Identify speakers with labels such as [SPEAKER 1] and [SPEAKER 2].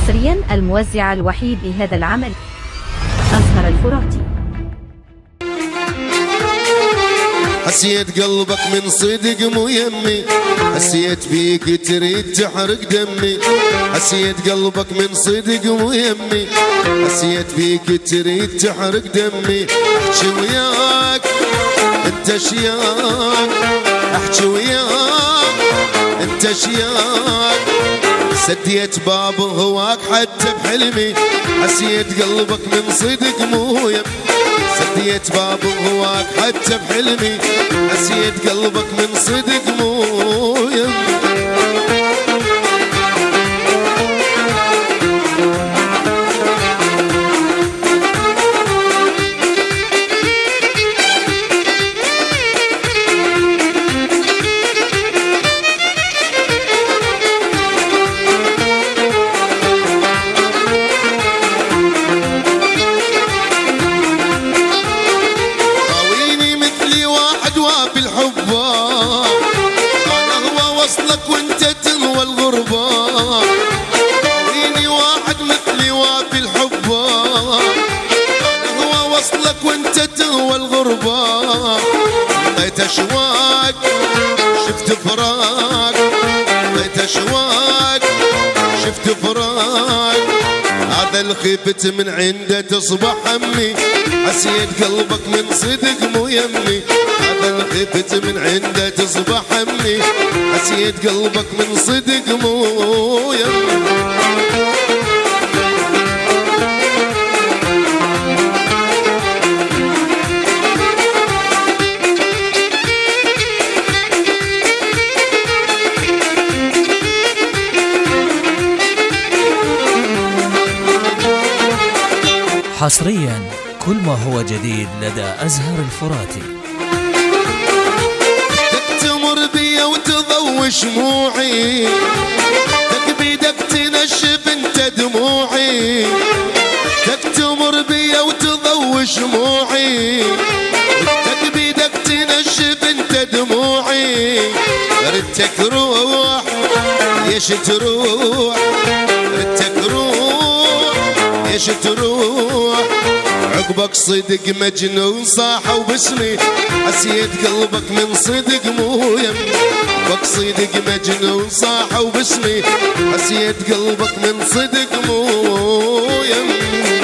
[SPEAKER 1] حصريا الموزع الوحيد لهذا العمل أزهر الفراتي.
[SPEAKER 2] حسيت قلبك من صدق مو يمي، حسيت بيك تريد تحرق دمي. حسيت قلبك من صدق مو يمي، حسيت بيك تريد تحرق دمي. احكي وياك انت شياك، احكي وياك انت شياك. سديت باب هواك حتى بحلمي، حسيت قلبك من صدق مو يمي. سديت باب هواك حتى بحلمي، حسيت قلبك من صدق مو يمي. وصلك وانت تهوى الغربة، ويني واحد مثلي وافي الحبة. هو وصلك وانت تهوى الغربة، لقيت اشواق شفت فراق، لقيت اشواق شفت فراق. هذا الخيفت من عنده تصبح همي، حسيت قلبك من صدق مو يمي. هذا الخيفت من عنده تصبح همي، حسيت قلبك من صدق مو يمي.
[SPEAKER 3] حصريا كل ما هو جديد لدى أزهر الفراتي.
[SPEAKER 2] تمر بيا وتضوي شموعي، بيدك تنشف انت دموعي. تمر بيا وتضوي شموعي، بيدك تنشف انت دموعي. ردتك روح ليش تروح، ردتك روح ليش تروح. عقبك صدق مجنون صاحوا باسمي، حسيت قلبك من صدق مو يمي. عقبك صدق مجنون صاحوا باسمي، حسيت قلبك من صدق مو يمي.